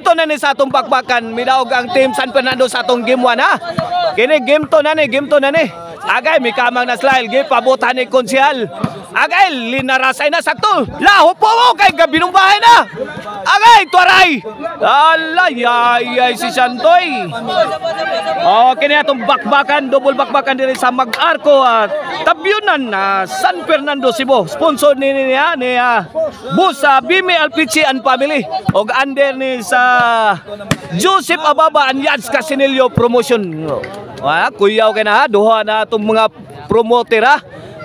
to na ni sa atong bakbakan. Midaog ang team San Fernando sa atong game 1 ha. Kini game to na ni. Agay may kamang na slide, gipabutan ni Konsehal. Agay linarasay na sakto. Laho po mo kay gabinong bahay na. Agay tuaray. Alay si Santoy. Kini atong bakbakan, double bakbakan diri sa mag-arko at tabyunan na San Fernando Cebu. Sponsor ni Bus Bime Alpici and Family og under ni sa Joseph Ababa and Yads Casinillo Promotion. Kuyaw kay na duha na itong mga promoter ha.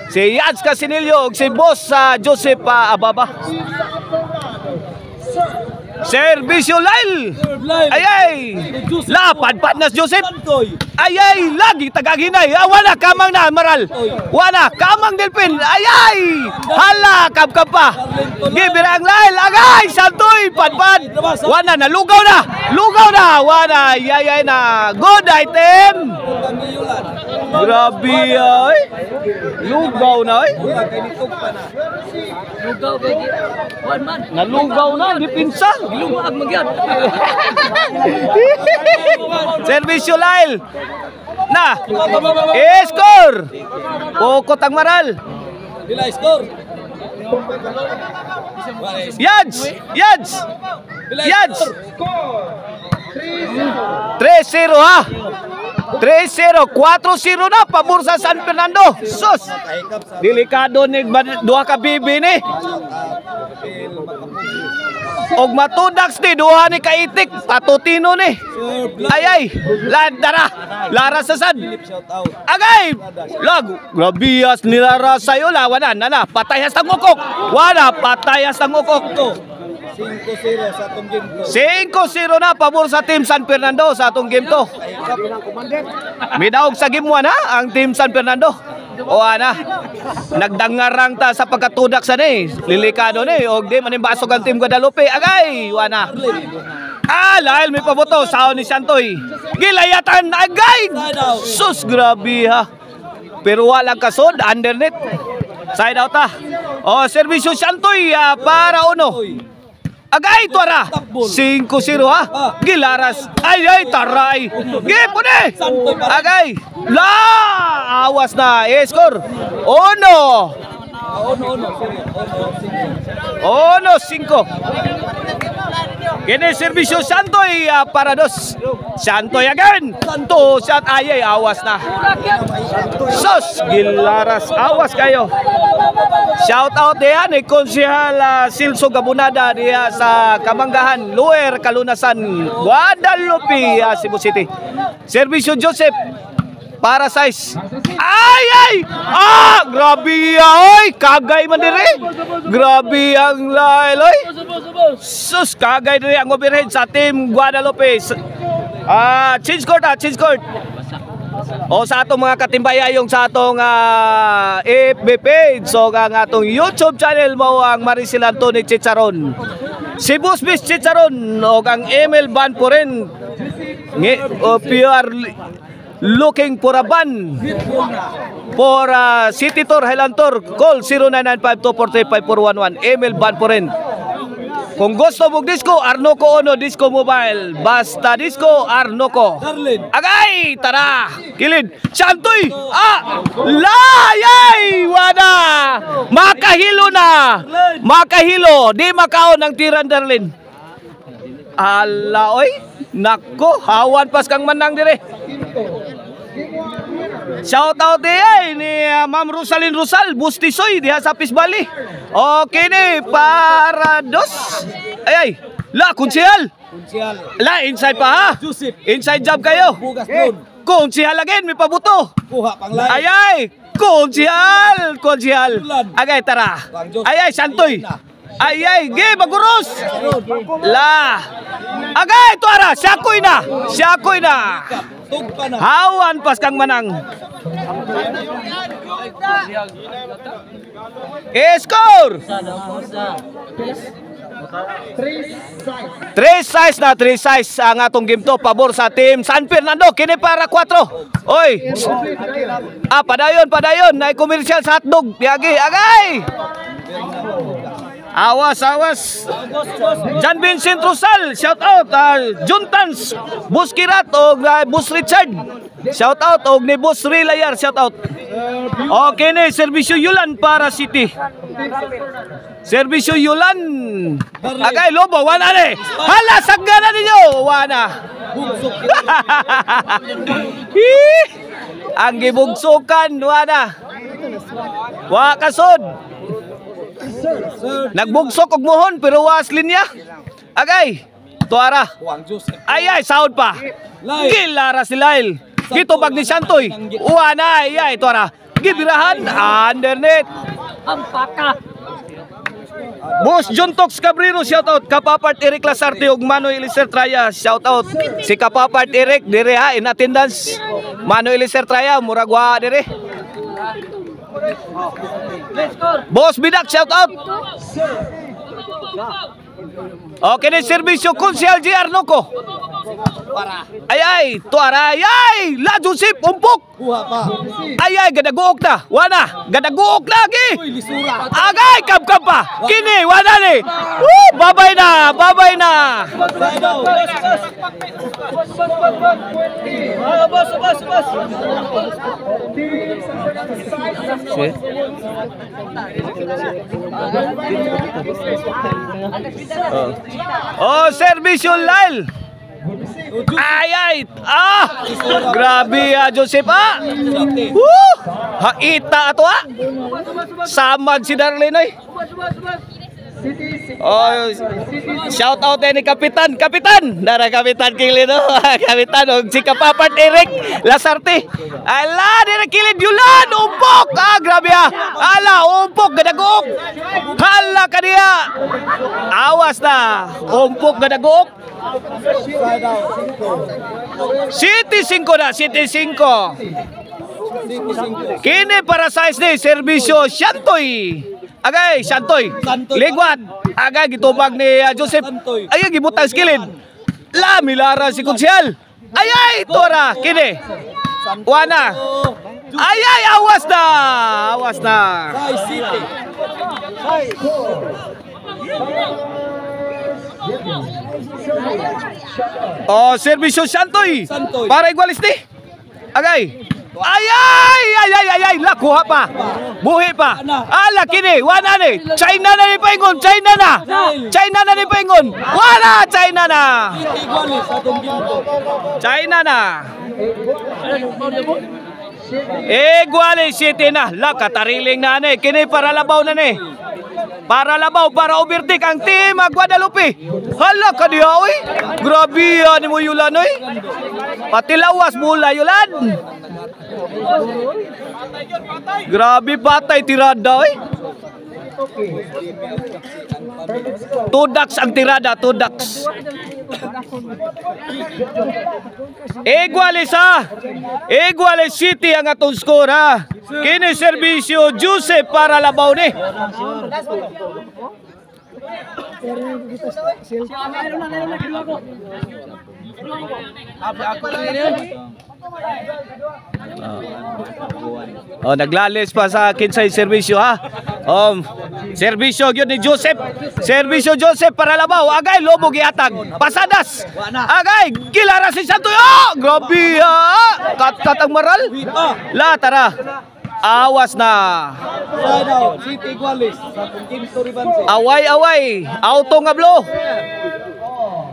Si Yads Casinillo ug si Boss Joseph Ababa. Servisyo Lyle. Ayay. Lapad na Joseph. Ayay, lagi tagaginay. Wala kamang na Maral. Wala kamang Delpin. Ayay. Hala, kapkap pa. Gibirang Lyle. Agay, Santoy, padpad. Wala na, lugaw na. Wala, ayay na. Good item. Grabe ay. Lugaw na ay. Nalugaw na, di pinsa. Lumaag magyad. Servisyo Lyle. Na. Score. Pokot ang Maral. Bila score. Yads. 3-0 ha. 3-0, 4-0 na pabor sa San Fernando. Sus. Delikado ni duha ka bibi ni. Og matudaks ni duha ni kaitik patutino ni. Ayay, Lara sa sad. Agay, grabias ni Lara sayo lawanan na patayas ang ukok. Wala patayas ang ukok. 5-0 sa atong game to. 5-0 na pabor sa team San Fernando sa atong game to. Midaog sa game 1 ha ang team San Fernando. O ana, nagdangarang ta sa pagkatudak sa ni. Lilikado ni og di manimbasog ang team Guadalupe. Agay, wana. Lyle may paboto sa ni Santoy. Gilayatan agay. Sus grabe ha. Pero walang kasod undernet. Side out ha. Servisyo Santoy para uno. Agay tuara 5-0 ha. Gilaras. Ay taray. Gipone. Agay. Awas na. Score. Ono 5. Kini servisyo Santoy para dos. Santoy again. Santo shot ayay awas na. Sos Gilaras awas kayo. Shout out diyan ni Konsehal Silso Gabunada diya sa Kamanggahan, Lower Kalunasan, Guadalupe, Cebu City. Servisyo Joseph para size. Ay! Grabe ay! Kagay man diri. Grabe ang Lyle. Sus, kagay diri ang overhead sa team Guadalupe. Change court. Sa atong mga katimbayayong sa atong FB page. So ang atong YouTube channel mo ang Maricel Antony Chicharon, si Busbis Chicharon o ang Emil Van Puren. If you are looking for a van for City Tour, Highland Tour, call 0995-243-5411. Emil Van Puren. Kung gusto mong disco, Arnoco Ono Disco Mobile. Basta disco, Arnoco. Agay! Tara! Kilid! Santoy! Layay! Wada! Makahilo na! Makahilo! Di makaon ang tiran, Darlin. Oy! Nako! Hawan pas kang manang dire. Shout out diya ni Ma'am Rosalyn Rosal Bustisoy diha sa Pisbali. Okay ni para dos. Ay. Konsehal. Inside pa ha. Inside job kayo. Konsehal again may pabuto. Kuha pang line. Ay. Konsehal. Agay tara. Ay Santoy. Ay, baguros. Agay tuara, syakoy na. Hawan pas kang manang. Score. 3-6 ang atong game to pabor sa team San Fernando. Kini para 4. Oy. Padayon. Nay komersyal sa hotdog. Piagi, agay. Awas. John Vincent Rosal, shout out. Juntans, Buskirat o Bus Richard. Shout out og ni Boss Rilayar, shout out. Okay ni serbisyo Yulan para City. Serbisyo Yulan. Agay Lobo, wana ni. Hala sagana ninyo, wana. Ang gibugsukan, wana. Wa kasod. Nagbugsok og mohon pero was linya. Agay. Tuara. Ay sound pa. Gilara si Lyle. Gito bag ni Santoy. Uana ay tuara. Gibirahan undernet. Ampaka. Boss John Tox Cabrero, shout out. Kapapart Eric Lasarte ug Mano Eliser Traya, shout out. Si Kapapart Eric dire ha in attendance. Mano Eliser Traya muragwa dire. Boss Bidak, shout out. Okay ni serbisyo Konsyal JR Noco. Ay, tuara, ay, la Joseph, umpok. Ay, gadaguok na, wana, gadaguok lagi. Agay, kap pa, kini, wana ni. Babay na. Oh, serbisyo Lyle. Ay, grabe Joseph haita ato samad si Darlene ay. Oh, shout out ni Kapitan dara Kapitan Kilid Kapitan og si Kapapart Eric Lasarte. Ala dira kilid Yulan umpok grabe ala umpok gadagok. Hala kaniya. Awas na umpok gadagok. City 5 na, City 5. Kini para size ni serbisyo Shantoy. Agay, Shantoy. Ligwad. Agay gitubag ni Joseph. Ay gibutang skilid. La milara si Konsyal. Ay tora kini. Wana. Ay awas na. City. Oh, serbisyo Santoy. Para igualisti. Agay. Ay, lakuha pa. Buhi pa. Ala kini, wana ni. China na ni paingon, China na ni paingon. Wala, China na. Iguali City na. La katariling na ni. Kini para labaw na ni. Para overtake ang team Guadalupe. Hala ka diya oy. Grabe ni mo Yulan oy. Pati lawas mula Yulan. Grabe patay tirada oy. Tudaks ang tirada, tudaks. Iguales City ang atong score ha. Kini serbisyo Joseph para labaw ni. Oh, naglalis pa sa kinsay serbisyo ha. Serbisyo gyud ni Joseph. Serbisyo Joseph para labaw. Agay lobo giatag. Pasadas. Agay gilara si Santoy. Grabe ha. Katang maral. La tara. Awas na. Away. Auto nga blow.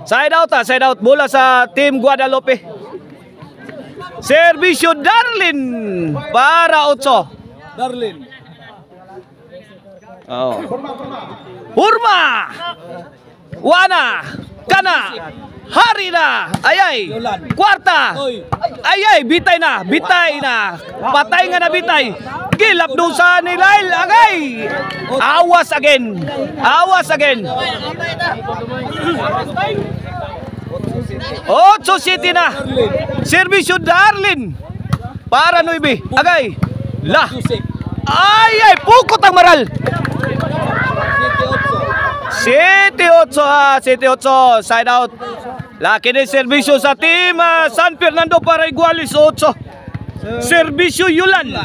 Side out bola sa Team Guadalupe. Serbisyo Darlin para 8. Darlin. Oh. Hurma. Wana. Kana. Hari na. Ayay. Kwarta. Ayay. Bitay na. Patay nga na bitay. Gilap dusa ni Lyle. Agay. Awas again. 8 City na. Serbisyo Darlin para 9. Agay. La. Ay, pukot ang maral. City 8 side out. Laki ni serbisyo sa team San Fernando para Iguales 8. Serbisyo Yulan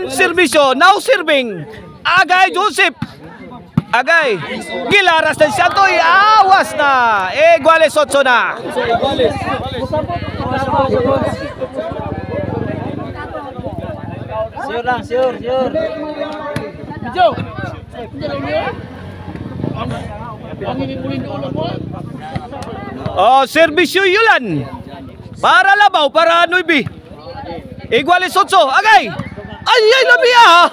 serbisyo now serving Agay Joseph. Agay. Gilaras ng Santoy. Awas na. Iguales 8 na. Iguales. Sure lang, sure. Oh, serbisyo Yulan. Para labaw, para Nuibi. Iguales 8. Agay. Ay, labi ah.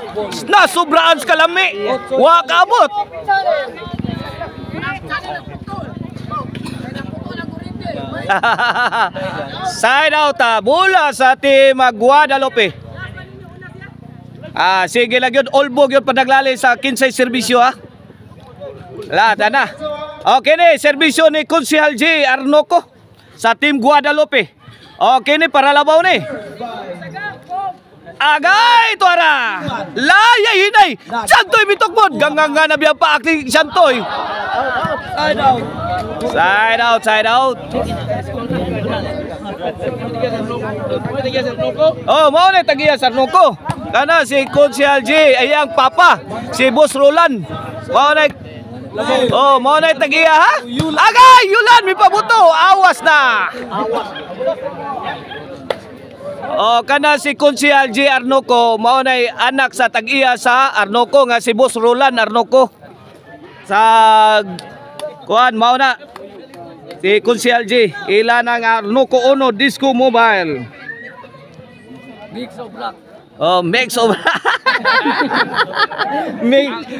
Nasubraan sa kalami. Wakabot. Side out mula sa team Guadalupe. Sige lang yun. Olbog yun panaglali sa 15 serbisyo Lada na. Okay ni, serbisyo ni Konsehal J. Arnoco sa team Guadalupe. Okay ni, para labaw ni. Agay, tuara. Layay hinay. Santoy bitokbod. Ganganga na biya pa akting Santoy. Side out. Oh, mau na tagiya sa Arnoco. Kana si Konsehal J. Ayang papa. Si Boss Roland. Mau na tagiya ha? Agay, Yulan, may pabuto. Awas na. Kana si Konsehal J. Arnoco, mao nay anak sa tag-iya sa Arnoco nga si Boss Roland Arnoco. Sa kuan mao na si Konsehal J. Ila na nga Arnoco Uno Disco Mobile. Mix of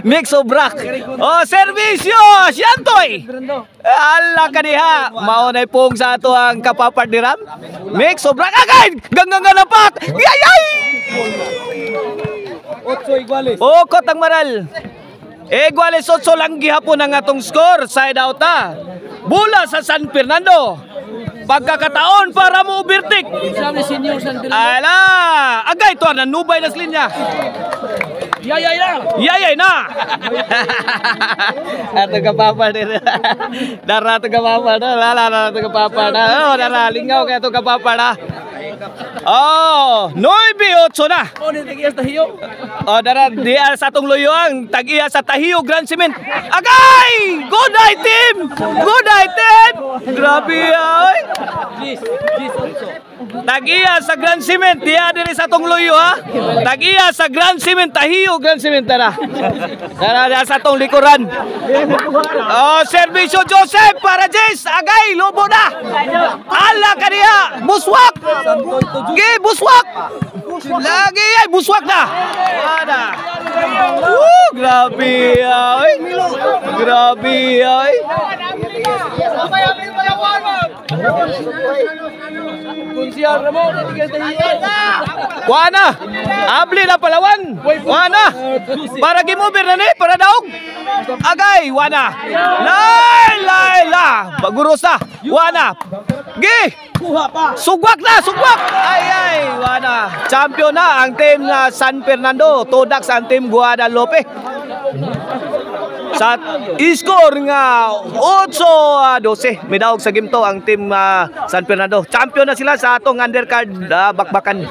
mix of rock. Servisyo Santoy. Ala kaniha. Mao nay pong sa ato ang kapapartneram. Mix of rock agay. Ganganga na pak. Yayay. 8 iguales. Kotang maral. Iguales 8 lang gihapon ang atong score. Side out Bula sa San Fernando. Pagkakataon para mo overtake. Ala, agay to nanubay na linya. Yayay na. Ato kapapa din. Dara to kapapa na. Lala to kapapa na. Dara lingaw kay to kapapa na. 9-8 na. Dara diya sa atong luyuang tag-iya sa Tahiyo Grand Cement. Agay! Good night team. Grabe ay. Tag-iya sa Grand Cement diya diri sa atong luyo Tag-iya sa Grand Cement Tahiyo Grand Cement dara sa atong likuran. Servisyo Joseph para Jess. Agay lobo na. Ala kaniya. Buswak. Buswak. Lagi ay buswak na. Grabe ay. Kuana. Abli na Palawan. Kuana. Para gimover na ni para daog. Agay wana. La. Bagurosa. Wana. Sugwak na. Ay, wana. Champion na ang team na San Fernando. Todak sa team Guadalupe. Sa score nga 8-12 midawog sa game to ang team San Fernando. Champion na sila sa atong undercard bakbakan.